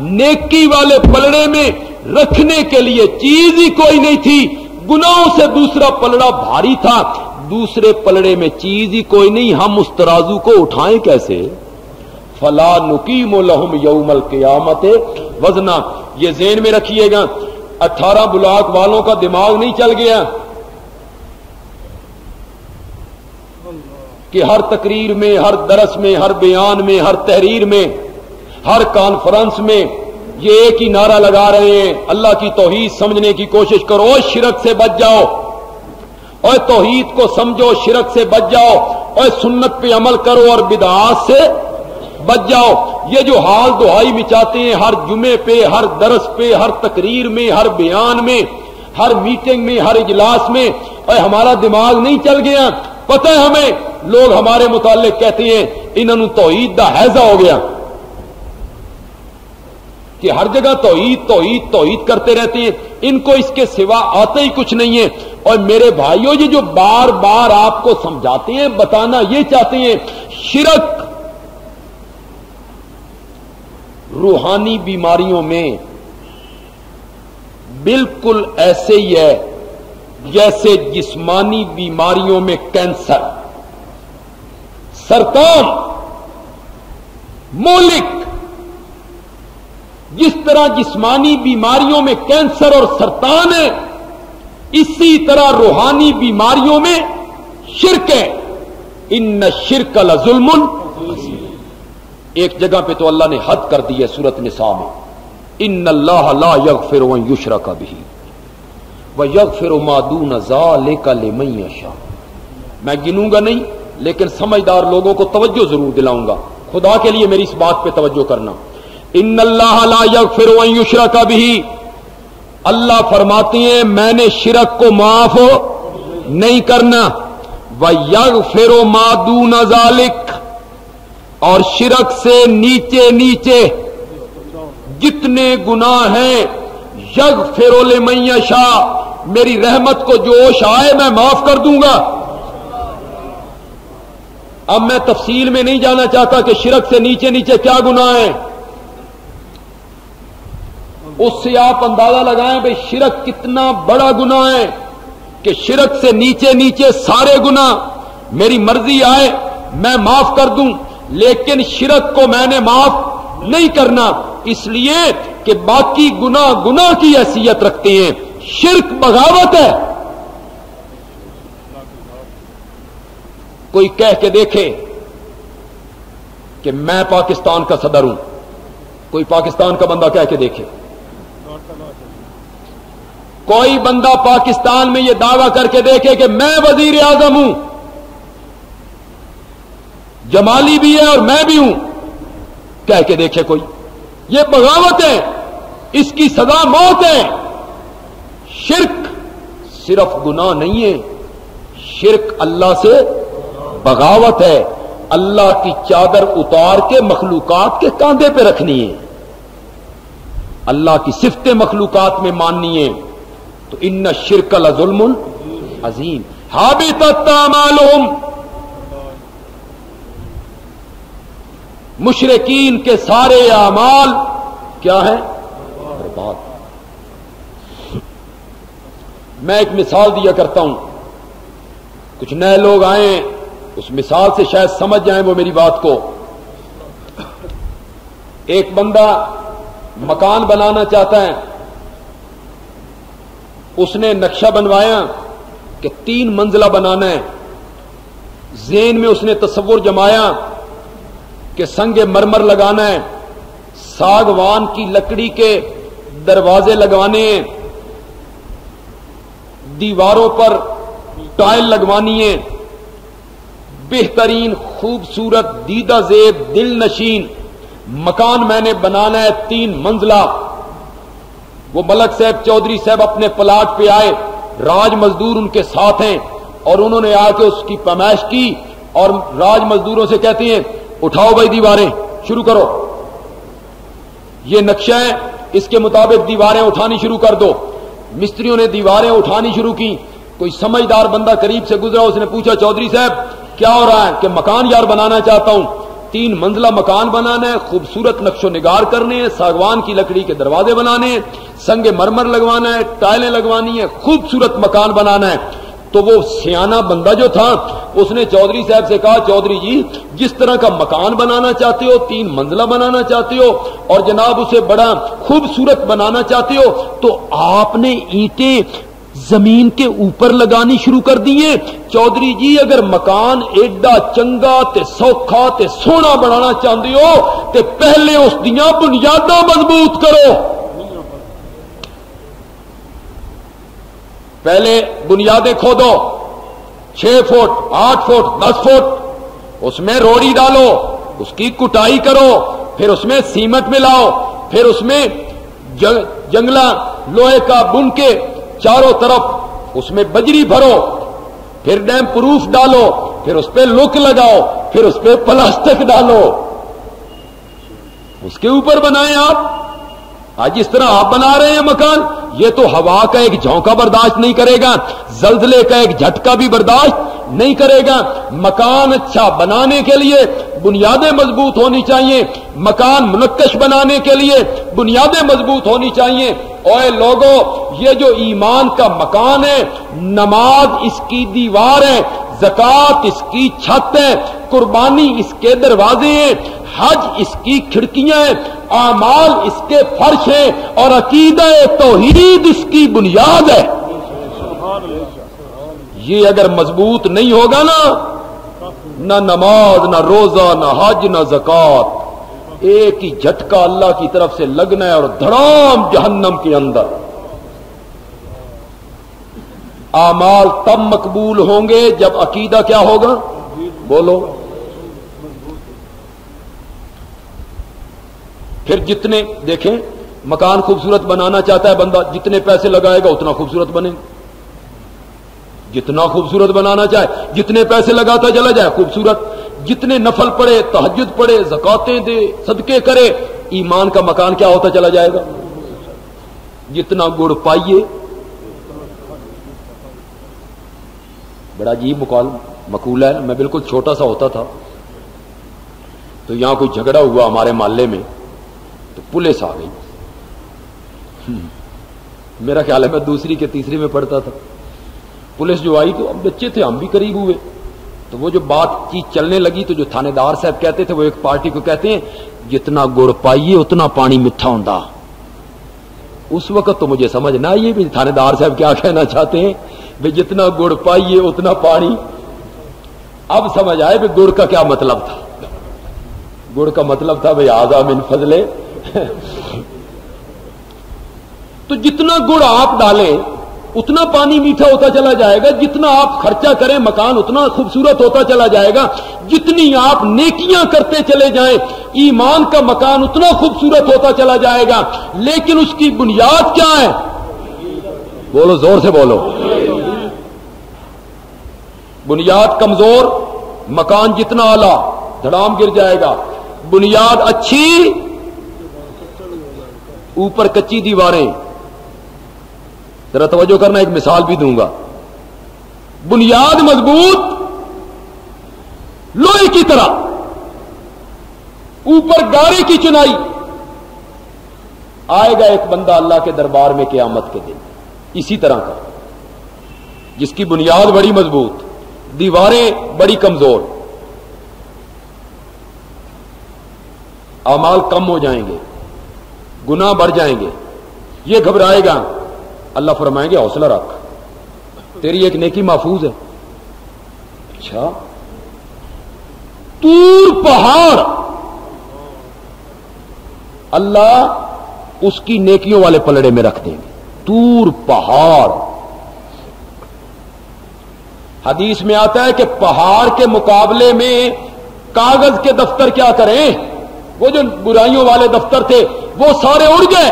نیکی والے پلڑے میں رکھنے کے لیے چیز ہی کوئی نہیں تھی، گناہوں سے دوسرا پلڑا بھاری تھا، دوسرے پلڑے میں چیز ہی کوئی نہیں، ہم اس ترازو کو اٹھائیں کیسے؟ فلا نقیم لہم یوم القیامت وزنا. یہ ذہن میں رکھیے گا، 18 بلاک والوں کا دماغ نہیں چل گیا کہ ہر تقریر میں، ہر درس میں، ہر بیان میں، ہر تحریر میں، ہر کانفرنس میں یہ ایک ہی نعرہ لگا رہے ہیں، اللہ کی توحید سمجھنے کی کوشش کرو، اور شرک سے بچ جاؤ، اور توحید کو سمجھو، شرک سے بچ جاؤ، اور سنت پہ عمل کرو اور بدعات سے بچ جاؤ. یہ جو حال دہائی مچاتے ہیں ہر جمعے پہ، ہر درس پہ، ہر تقریر میں، ہر بیان میں، ہر میٹنگ میں، ہر اجلاس میں، اور ہمارا دماغ نہیں چل گیا. پتہ ہے ہمیں، لوگ ہمارے متعلق کہتے ہیں انہوں نے توحید دا ہیضہ ہو گیا، کہ ہر جگہ توحید توحید توحید کرتے رہتے ہیں، ان کو اس کے سوا آتا ہی کچھ نہیں ہے. اور میرے بھائیوں، یہ جو بار بار آپ کو سمجھاتے ہیں، بتانا یہ چاہتے ہیں، شرک روحانی بیماریوں میں بالکل ایسے ہی ہے جیسے جسمانی بیماریوں میں کینسر، سرطان، مولک. جس طرح جسمانی بیماریوں میں کینسر اور سرطان ہے، اسی طرح روحانی بیماریوں میں شرک ہے. ان الشرک لظلم. ایک جگہ پہ تو اللہ نے حد کر دی ہے سورۃ نساء میں، ان اللہ لا یغفر ان یشرک بہ ویغفر ما دون ذلک لمن یشاء. میں گنوں گا نہیں، لیکن سمجھدار لوگوں کو توجہ ضرور دلاؤں گا. خدا کے لیے میری اس بات پہ توجہ کرنا. ان اللہ لا یغفر ان یشرک بہ، اللہ فرماتے ہیں میں نے شرک کو معاف نہیں کرنا. ویغفر ما دون ذلک، اور شرک سے نیچے نیچے جتنے گناہ ہیں، یغفر لمن یشاء، میری رحمت کو جوش آئے میں معاف کر دوں گا. اب میں تفصیل میں نہیں جانا چاہتا کہ شرک سے نیچے نیچے کیا گناہ ہیں، اس سے آپ اندازہ لگائیں بھئی شرک کتنا بڑا گناہ ہے، کہ شرک سے نیچے نیچے سارے گناہ میری مرضی آئے میں معاف کر دوں، لیکن شرک کو میں نے معاف نہیں کرنا، اس لیے کہ باقی گناہ گناہ کی حیثیت رکھتے ہیں. شرک بغاوت ہے. کوئی کہہ کے دیکھے کہ میں پاکستان کا صدر ہوں، کوئی پاکستان کا بندہ کہہ کے دیکھے، کوئی بندہ پاکستان میں یہ دعویٰ کر کے دیکھے کہ میں وزیر اعظم ہوں، جمالی بھی ہے اور میں بھی ہوں، کہہ کے دیکھے کوئی. یہ بغاوت ہے، اس کی سزا موت ہے. شرک صرف گناہ نہیں ہے، شرک اللہ سے بغاوت ہے. اللہ کی چادر اتار کے مخلوقات کے کاندھے پہ رکھنی ہے، اللہ کی صفتیں مخلوقات میں ماننی ہے. تو ان الشرک لظلم عظیم. حبطت اعمالہم، مشرکین کے سارے اعمال کیا ہیں؟ برباد. میں ایک مثال دیا کرتا ہوں، کچھ نئے لوگ آئیں، اس مثال سے شاید سمجھ جائیں وہ میری بات کو. ایک بندہ مکان بنانا چاہتا ہے، اس نے نقشہ بنوایا کہ 3 منزلہ بنانا ہے. ذہن میں اس نے تصور جمایا کہ سنگ مرمر لگانا ہے، ساگوان کی لکڑی کے دروازے لگوانے ہیں، دیواروں پر ٹائل لگوانی ہے، بہترین خوبصورت دیدہ زیب دل نشین مکان میں نے بنانا ہے 3 منزلہ. وہ ملک صاحب چودھری صاحب اپنے پلاٹ پہ آئے، راج مزدور ان کے ساتھ ہیں، اور انہوں نے آ کے اس کی پیمائش کی، اور راج مزدوروں سے کہتے ہیں اٹھاؤ بھائی دیواریں شروع کرو، یہ نقشہ ہے، اس کے مطابق دیواریں اٹھانی شروع کر دو. مستریوں نے دیواریں اٹھانی شروع کی. کوئی سمجھدار بندہ قریب سے گزرا، اس نے پوچھا چودھری صاحب کیا ہو رہا ہے؟ کہ مکان یار بنانا چاہتا ہوں. 3 منزلہ مکان بنانا ہے، خوبصورت نقش و نگار کرنے ہیں، ساگوان کی لکڑی کے دروازے بنانے ہیں، سنگ مرمر لگوانا ہے، ٹائلیں لگوانی ہے، خوبصورت مکان بنانا ہے. تو وہ سیانہ بندہ جو تھا اس نے چودھری صاحب سے کہا چودھری جی جس طرح کا مکان بنانا چاہتے ہو، 3 منزلہ بنانا چاہتے ہو اور جناب اسے بڑا خوبصورت بنانا چاہتے ہو تو آپ نے اینٹیں زمین کے اوپر لگانی شروع کر دیے. چودھری جی اگر مکان ایڈا چنگا تے سوکھا تے سونا بنانا چاہتے ہو تے پہلے اس دیاں بنیاداں مضبوط کرو. پہلے بنیادیں کھودو 6 فٹ 8 فٹ 10 فٹ، اس میں روڑی ڈالو، اس کی کٹائی کرو، پھر اس میں سیمنٹ ملاؤ، پھر اس میں جنگلہ لوہے کا بن کے چاروں طرف اس میں بجری بھرو، پھر ڈیم پروف ڈالو، پھر اس پہ لک لگاؤ، پھر اس پہ پلاسٹک ڈالو، اس کے اوپر بنائیں. آپ آج جس طرح آپ بنا رہے ہیں مکان، یہ تو ہوا کا ایک جھونکا برداشت نہیں کرے گا، زلزلے کا ایک جھٹکا بھی برداشت نہیں کرے گا. مکان اچھا بنانے کے لیے بنیادیں مضبوط ہونی چاہیے، مکان منقش بنانے کے لیے بنیادیں مضبوط ہونی چاہیے. اوے لوگوں، یہ جو ایمان کا مکان ہے، نماز اس کی دیوار ہے، زکات اس کی چھت ہے، قربانی اس کے دروازے ہیں، حج اس کی کھڑکیاں ہیں، اعمال اس کے فرش ہیں اور عقیدہ توحید اس کی بنیاد ہے. یہ اگر مضبوط نہیں ہوگا نا، نہ نماز نہ روزہ نہ حج نہ زکات، ایک ہی جھٹکا اللہ کی طرف سے لگنا ہے اور دھڑام جہنم کے اندر. اعمال تب مقبول ہوں گے جب عقیدہ کیا ہوگا؟ بولو. پھر جتنے دیکھیں مکان خوبصورت بنانا چاہتا ہے بندہ، جتنے پیسے لگائے گا اتنا خوبصورت بنے. جتنا خوبصورت بنانا چاہے جتنے پیسے لگاتا چلا جائے خوبصورت. جتنے نفل پڑھے، تہجد پڑھے، زکاتیں دے، صدقے کرے، ایمان کا مکان کیا ہوتا چلا جائے گا؟ جتنا گڑ پائیے. بڑا عجیب مقولہ ہے. میں بالکل چھوٹا سا ہوتا تھا تو یہاں کوئی جھگڑا ہوا ہمارے محلے میں، تو پولیس آ گئی. میرا خیال ہے میں دوسری کے تیسری میں پڑھتا تھا. پولیس جو آئی تو ہم بچے تھے، ہم بھی قریب ہوئے، تو وہ جو بات چیز چلنے لگی تو جو تھانے دار صاحب کہتے تھے، وہ ایک پارٹی کو کہتے ہیں جتنا گڑ پائیے اتنا پانی میٹھا ہوندا. اس وقت تو مجھے سمجھ نہ آئی بھی تھانے دار صاحب کیا کہنا چاہتے ہیں، بھی جتنا گڑ پائیے اتنا پانی. اب سمجھ آئے بھی گڑ کا کیا مطلب تھا. گڑ کا مطلب تھا بھئی آذا من فضلے. تو جتنا گڑ آپ ڈالیں اتنا پانی میٹھا ہوتا چلا جائے گا، جتنا آپ خرچہ کریں مکان اتنا خوبصورت ہوتا چلا جائے گا، جتنی آپ نیکیاں کرتے چلے جائیں ایمان کا مکان اتنا خوبصورت ہوتا چلا جائے گا. لیکن اس کی بنیاد کیا ہے؟ بولو، زور سے بولو. بنیاد کمزور، مکان جتنا اعلیٰ دھڑام گر جائے گا. بنیاد اچھی، اوپر کچی دیواریں. ذرا توجہ کرنا، ایک مثال بھی دوں گا. بنیاد مضبوط لوہے کی طرح، اوپر گارے کی چنائی. آئے گا ایک بندہ اللہ کے دربار میں قیامت کے دن اسی طرح کا، جس کی بنیاد بڑی مضبوط، دیواریں بڑی کمزور. اعمال کم ہو جائیں گے، گناہ بڑھ جائیں گے، یہ گھبرائے گا. اللہ فرمائیں گے حوصلہ رکھ، تیری ایک نیکی محفوظ ہے. اچھا، طور پہاڑ اللہ اس کی نیکیوں والے پلڑے میں رکھ دیں گے. طور پہاڑ. حدیث میں آتا ہے کہ پہاڑ کے مقابلے میں کاغذ کے دفتر کیا کریں؟ وہ جو برائیوں والے دفتر تھے وہ سارے اڑ گئے.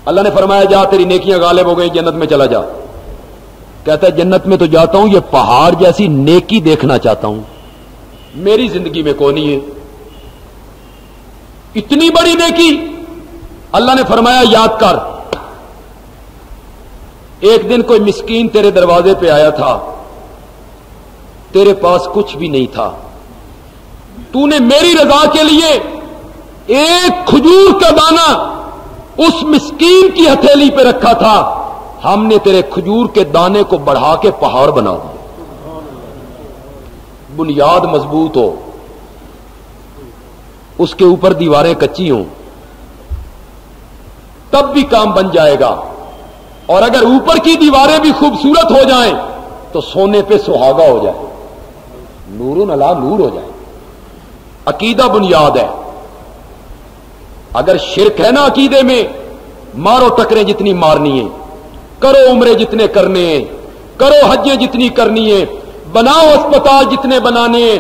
اللہ نے فرمایا جا تیری نیکیاں غالب ہو گئی، جنت میں چلا جا. کہتا ہے جنت میں تو جاتا ہوں، یہ پہاڑ جیسی نیکی دیکھنا چاہتا ہوں، میری زندگی میں کوئی نہیں ہے اتنی بڑی نیکی. اللہ نے فرمایا یاد کر، ایک دن کوئی مسکین تیرے دروازے پہ آیا تھا، تیرے پاس کچھ بھی نہیں تھا، تو نے میری رضا کے لیے ایک کھجور کا دانہ اس مسکین کی ہتھیلی پہ رکھا تھا، ہم نے تیرے کھجور کے دانے کو بڑھا کے پہاڑ بنا دیا۔ بنیاد مضبوط ہو، اس کے اوپر دیواریں کچی ہوں، تب بھی کام بن جائے گا، اور اگر اوپر کی دیواریں بھی خوبصورت ہو جائیں تو سونے پہ سہاگا ہو جائے، نور علی نور ہو جائے۔ عقیدہ بنیاد ہے۔ اگر شرک ہے نا عقیدے میں، مارو ٹکریں جتنی مارنی ہیں، کرو عمرے جتنے کرنے ہیں، کرو حجیں جتنی کرنی ہیں، بناؤ اسپتال جتنے بنانے ہیں،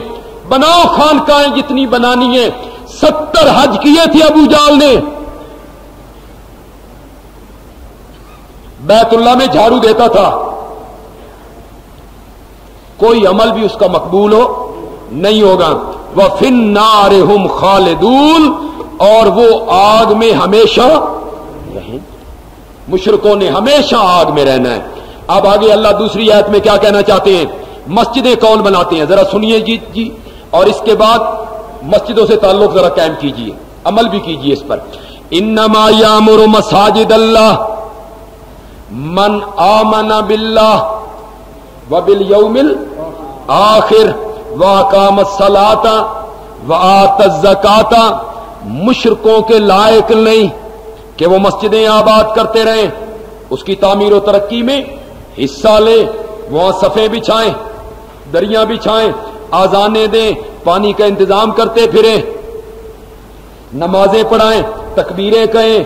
بناؤ خانقاہیں جتنی بنانی ہیں۔ 70 حج کیے تھے ابو جال نے، بیت اللہ میں جھاڑو دیتا تھا، کوئی عمل بھی اس کا مقبول ہو نہیں ہوگا۔ وَفِي النَّارِ هُمْ خَالِدُونَ، اور وہ آگ میں ہمیشہ رہیں۔ مشرکوں نے ہمیشہ آگ میں رہنا ہے۔ اب آگے اللہ دوسری آیت میں کیا کہنا چاہتے ہیں؟ مسجدیں کون بناتے ہیں؟ ذرا سنیے جی، اور اس کے بعد مسجدوں سے تعلق ذرا قائم کیجئے، عمل بھی کیجئے اس پر۔ انما یامر مساجد اللہ من آمن باللہ وبالیوم الآخر واقام الصلاۃ وآت الزکاۃ، مشرکوں کے لائق نہیں کہ وہ مسجدیں آباد کرتے رہیں، اس کی تعمیر و ترقی میں حصہ لیں، وہاں صفیں بچھائیں، دریاں بچھائیں، آذانیں دیں، پانی کا انتظام کرتے پھریں، نمازیں پڑھائیں، تکبیریں کہیں،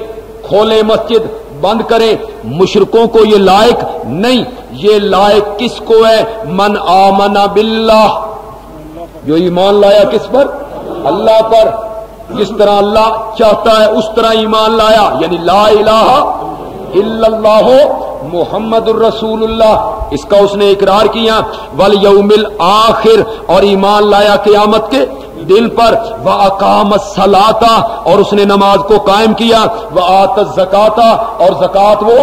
کھولیں مسجد، بند کریں۔ مشرکوں کو یہ لائق نہیں۔ یہ لائق کس کو ہے؟ من آمن باللہ، جو ایمان لایا کس پر؟ اللہ پر۔ جس طرح اللہ چاہتا ہے اس طرح ایمان لایا، یعنی لا الہ الا اللہ محمد الرسول اللہ، اس کا اس نے اقرار کیا۔ والیوم الآخر، اور ایمان لایا قیامت کے دن پر۔ واقام الصلاۃ، اور اس نے نماز کو قائم کیا۔ وآت الزکاۃ، اور زکات وہ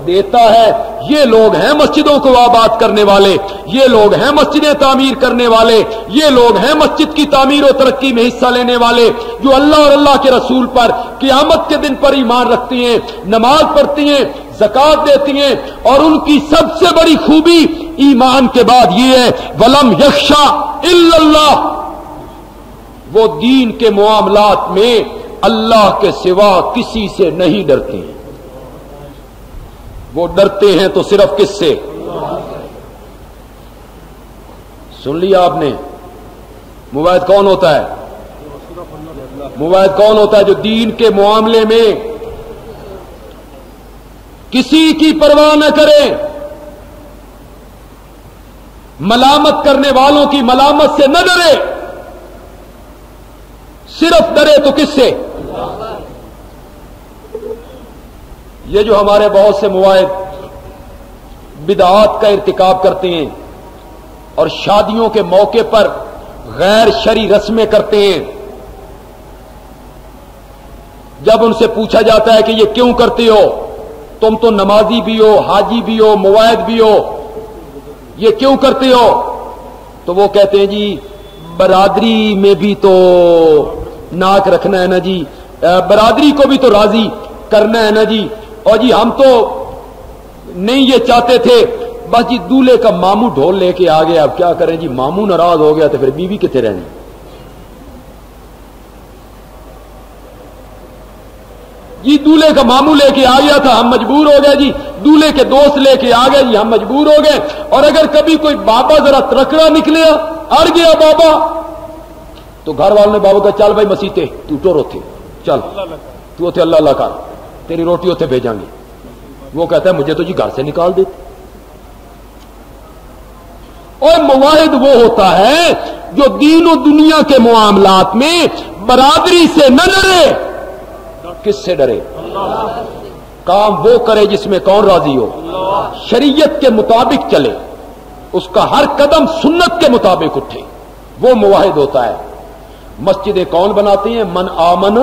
دیتا ہے۔ یہ لوگ ہیں مسجدوں کو آباد کرنے والے، یہ لوگ ہیں مسجدیں تعمیر کرنے والے، یہ لوگ ہیں مسجد کی تعمیر و ترقی میں حصہ لینے والے، جو اللہ اور اللہ کے رسول پر قیامت کے دن پر ایمان رکھتی ہیں، نماز پڑھتی ہیں، زکات دیتی ہیں، اور ان کی سب سے بڑی خوبی ایمان کے بعد یہ ہے ولم یخشا الا اللہ، وہ دین کے معاملات میں اللہ کے سوا کسی سے نہیں ڈرتے ہیں۔ وہ ڈرتے ہیں تو صرف کس سے؟ سن لیا آپ نے؟ مواحد کون ہوتا ہے؟ مواحد کون ہوتا ہے؟ جو دین کے معاملے میں کسی کی پرواہ نہ کرے، ملامت کرنے والوں کی ملامت سے نہ ڈرے، صرف ڈرے تو کس سے؟ یہ جو ہمارے بہت سے مواحد بدعات کا ارتکاب کرتے ہیں اور شادیوں کے موقع پر غیر شرعی رسمیں کرتے ہیں، جب ان سے پوچھا جاتا ہے کہ یہ کیوں کرتے ہو، تم تو نمازی بھی ہو، حاجی بھی ہو، مواحد بھی ہو، یہ کیوں کرتے ہو؟ تو وہ کہتے ہیں جی برادری میں بھی تو ناک رکھنا ہے نا جی، برادری کو بھی تو راضی کرنا ہے نا جی، اور جی ہم تو نہیں یہ چاہتے تھے، بس جی دولہے کا ماموں ڈھول لے کے آ گیا، اب کیا کریں جی، ماموں ناراض ہو گیا تو پھر بیوی کتنے رہنی۔ جی دولہے کا ماموں لے کے آ گیا تھا، ہم مجبور ہو گئے جی، دولہے کے دوست لے کے آ گئے جی، ہم مجبور ہو گئے۔ اور اگر کبھی کوئی بابا ذرا ترکڑا نکلے، اڑ گیا بابا، تو گھر والوں نے بابا کہا چل بھائی مسیتے تو ٹور ہوتے، چل تو اتنے اللہ اللہ کر، تیری روٹی اتنے بھیجاں گے۔ وہ کہتا ہے مجھے تو جی گھر سے نکال دیتے۔ اور مواحد وہ ہوتا ہے جو دین و دنیا کے معاملات میں برادری سے نہ ڈرے۔ کس سے ڈرے؟ کام وہ کرے جس میں کون راضی ہو، شریعت کے مطابق چلے، اس کا ہر قدم سنت کے مطابق اٹھے، وہ مواحد ہوتا ہے۔ مسجدیں کون بناتے ہیں؟ من آمن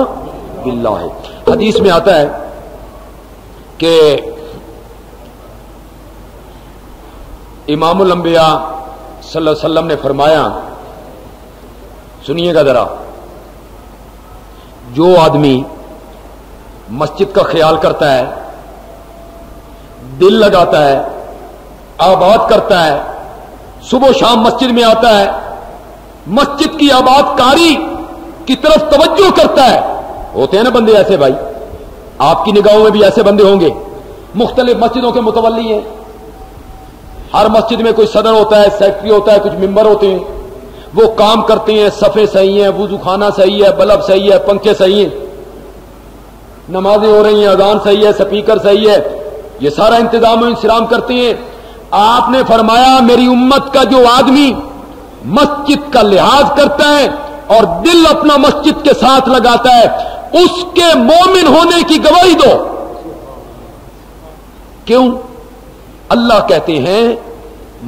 باللہ۔ حدیث میں آتا ہے کہ امام الانبیاء صلی اللہ علیہ وسلم نے فرمایا سنیے گا ذرا، جو آدمی مسجد کا خیال کرتا ہے، دل لگاتا ہے، آباد کرتا ہے، صبح و شام مسجد میں آتا ہے، مسجد کی آباد کاری کی طرف توجہ کرتا ہے، ہوتے ہیں نا بندے ایسے بھائی، آپ کی نگاہوں میں بھی ایسے بندے ہوں گے، مختلف مسجدوں کے متولی ہیں، ہر مسجد میں کوئی صدر ہوتا ہے، سیکٹری ہوتا ہے، کچھ ممبر ہوتے ہیں، وہ کام کرتے ہیں، صفے صحیح ہیں، وضو خانہ صحیح ہے، بلب صحیح ہے، پنکھے صحیح ہیں، نمازیں ہو رہی ہیں، اذان صحیح ہے، سپیکر صحیح ہے، یہ سارا انتظام و انصرام کرتے ہیں۔ آپ نے فرمایا میری امت کا جو آدمی مسجد کا لحاظ کرتا ہے اور دل اپنا مسجد کے ساتھ لگاتا ہے، اس کے مومن ہونے کی گواہی دو۔ کیوں؟ اللہ کہتے ہیں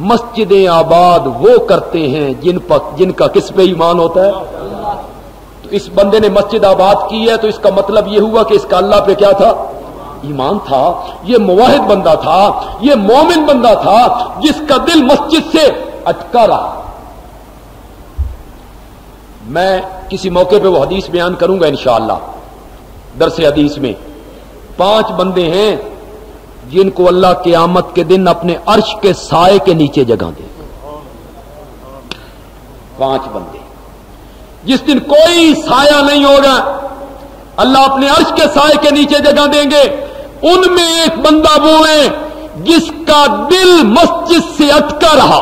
مسجدیں آباد وہ کرتے ہیں جن کا کس پہ ایمان ہوتا ہے؟ تو اس بندے نے مسجد آباد کی ہے تو اس کا مطلب یہ ہوا کہ اس کا اللہ پہ کیا تھا؟ ایمان تھا، یہ موحد بندہ تھا، یہ مومن بندہ تھا جس کا دل مسجد سے اٹکا رہا۔ میں کسی موقع پہ وہ حدیث بیان کروں گا انشاءاللہ درس حدیث میں۔ 5 بندے ہیں جن کو اللہ قیامت کے دن اپنے عرش کے سائے کے نیچے جگہ دے گا۔ 5 بندے جس دن کوئی سایہ نہیں ہوگا، اللہ اپنے عرش کے سائے کے نیچے جگہ دیں گے۔ ان میں ایک بندہ وہ ہے جس کا دل مسجد سے اٹکا رہا،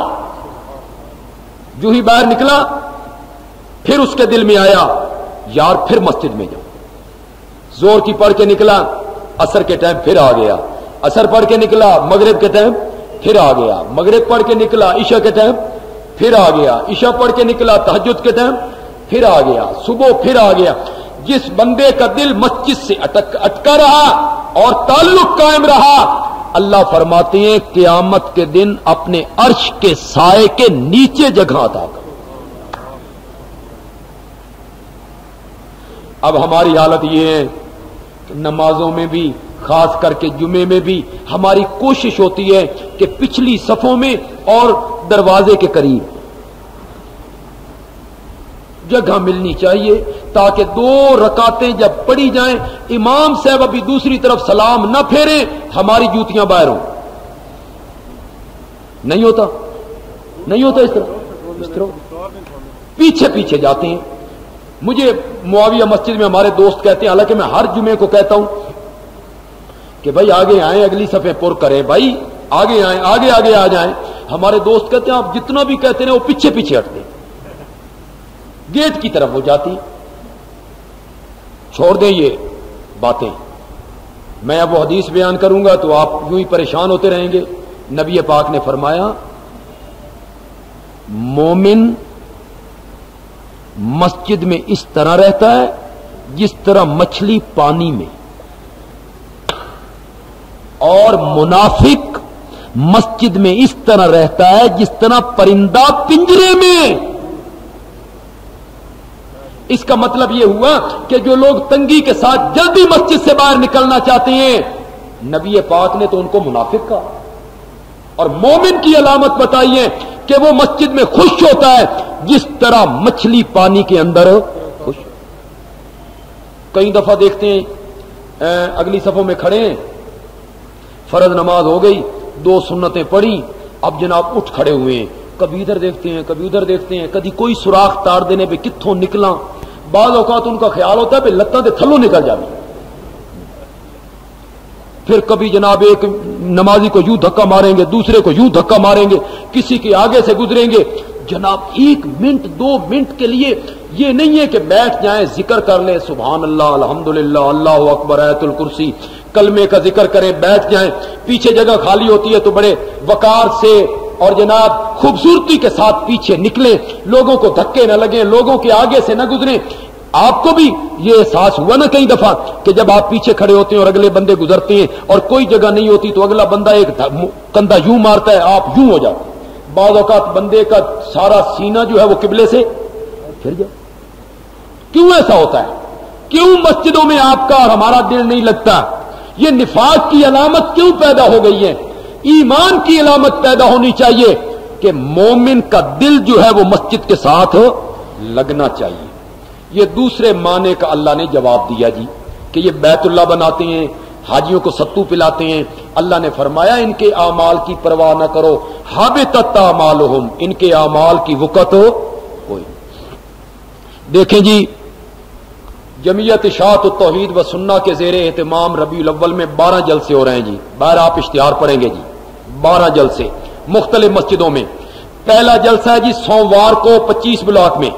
جو ہی باہر نکلا پھر اس کے دل میں آیا یار پھر مسجد میں جاؤ، زور کی پڑھ کے نکلا، عصر کے ٹائم پھر آ گیا، عصر پڑھ کے نکلا، مغرب کے ٹائم پھر آ گیا، مغرب پڑھ کے نکلا، عشاء کے ٹائم پھر آ گیا، عشاء پڑھ کے نکلا، تہجد کے ٹائم پھر آ گیا، صبح پھر آ گیا۔ جس بندے کا دل مسجد سے اٹکا رہا اور تعلق قائم رہا، اللہ فرماتے ہیں قیامت کے دن اپنے عرش کے سائے کے نیچے جگہ عطا کر۔ اب ہماری حالت یہ ہے کہ نمازوں میں بھی، خاص کر کے جمعے میں بھی، ہماری کوشش ہوتی ہے کہ پچھلی صفوں میں اور دروازے کے قریب جگہ ملنی چاہیے تاکہ 2 رکعتیں جب پڑھی جائیں امام صاحب ابھی دوسری طرف سلام نہ پھیریں، ہماری جوتیاں باہر ہوں۔ نہیں ہوتا اس طرح پیچھے پیچھے جاتے ہیں۔ مجھے معاویہ مسجد میں ہمارے دوست کہتے ہیں، حالانکہ میں ہر جمعے کو کہتا ہوں کہ بھائی آگے آئیں، اگلی صفحے پر کریں، بھائی آگے آئیں، آگے آگے آ جائیں۔ ہمارے دوست کہتے ہیں آپ جتنا بھی کہتے ہیں وہ پیچھے پیچھے ہٹتے ہیں، گیٹ کی طرف ہو جاتی۔ چھوڑ دیں یہ باتیں، میں اب وہ حدیث بیان کروں گا تو آپ یوں ہی پریشان ہوتے رہیں گے۔ نبی پاک نے فرمایا مومن مسجد میں اس طرح رہتا ہے جس طرح مچھلی پانی میں، اور منافق مسجد میں اس طرح رہتا ہے جس طرح پرندہ پنجرے میں۔ اس کا مطلب یہ ہوا کہ جو لوگ تنگی کے ساتھ جلدی مسجد سے باہر نکلنا چاہتے ہیں، نبی پاک نے تو ان کو منافق کہا، اور مومن کی علامت بتائی ہے کہ وہ مسجد میں خوش ہوتا ہے جس طرح مچھلی پانی کے اندر خوش۔ کئی دفعہ دیکھتے ہیں اگلی صفوں میں کھڑے ہیں، فرض نماز ہو گئی، 2 سنتیں پڑھی، اب جناب اٹھ کھڑے ہوئے ہیں، کبھی ادھر دیکھتے ہیں کبھی ادھر دیکھتے ہیں، کبھی کوئی سوراخ تار دینے پہ کتھوں نکلا۔ بعض اوقات ان کا خیال ہوتا ہے کہ لتاں دے تھلوں نکل جاوی، پھر کبھی جناب ایک نمازی کو یوں دھکا ماریں گے، دوسرے کو یوں دھکا ماریں گے، کسی کے آگے سے گزریں گے۔ جناب 1 منٹ 2 منٹ کے لیے یہ نہیں ہے کہ بیٹھ جائیں، ذکر کر لیں، سبحان اللہ، الحمدللہ، اللہ اکبر، آیت الکرسی، کلمے کا ذکر کریں، بیٹھ جائیں۔ پیچھے جگہ خالی ہوتی ہے تو بڑے وقار سے اور جناب خوبصورتی کے ساتھ پیچھے نکلیں، لوگوں کو دھکے نہ لگیں، لوگوں کے آگے سے نہ گزریں۔ آپ کو بھی یہ احساس ہوا نا کئی دفعہ کہ جب آپ پیچھے کھڑے ہوتے ہیں اور اگلے بندے گزرتے ہیں اور کوئی جگہ نہیں ہوتی تو اگلا بندہ ایک کندھا یوں مارتا ہے، آپ یوں ہو جاتے ہیں۔ بعض اوقات بندے کا سارا سینہ جو ہے وہ قبلے سے پھر جائے۔ کیوں ایسا ہوتا ہے؟ کیوں مسجدوں میں آپ کا اور ہمارا دل نہیں لگتا؟ یہ نفاق کی علامت کیوں پیدا ہو گئی ہے؟ ایمان کی علامت پیدا ہونی چاہیے کہ مومن کا دل جو ہے وہ مسجد کے ساتھ لگنا چاہیے. یہ دوسرے معنی کا اللہ نے جواب دیا جی کہ یہ بیت اللہ بناتے ہیں, حاجیوں کو ستو پلاتے ہیں. اللہ نے فرمایا ان کے اعمال کی پرواہ نہ کرو, حبطت اعمالہم, ان کے اعمال کی وقت کوئی. دیکھیں جی جمعیت اشاعت التوحید و سنہ کے زیر اہتمام ربیع الاول میں 12 جلسے ہو رہے ہیں جی. باہر آپ اشتہار پڑھیں گے جی, 12 جلسے مختلف مسجدوں میں. پہلا جلسہ ہے جی سوموار کو 25 بلاک میں,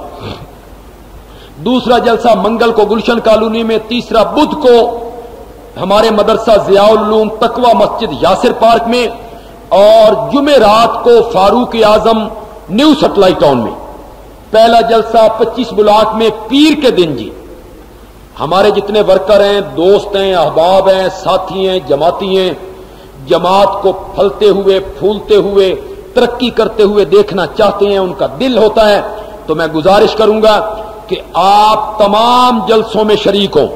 دوسرا جلسہ منگل کو گلشن کالونی میں, تیسرا بدھ کو ہمارے مدرسہ ضیاء العلوم تقوی مسجد یاسر پارک میں, اور جمعرات کو فاروق اعظم نیو سیٹلائٹ ٹاؤن میں. پہلا جلسہ 25 بلاک میں پیر کے دن جی. ہمارے جتنے ورکر ہیں, دوست ہیں, احباب ہیں, ساتھی ہیں, جماعتی ہیں, جماعت کو پھلتے ہوئے پھولتے ہوئے ترقی کرتے ہوئے دیکھنا چاہتے ہیں, ان کا دل ہوتا ہے, تو میں گزارش کروں گا کہ آپ تمام جلسوں میں شریک ہوں.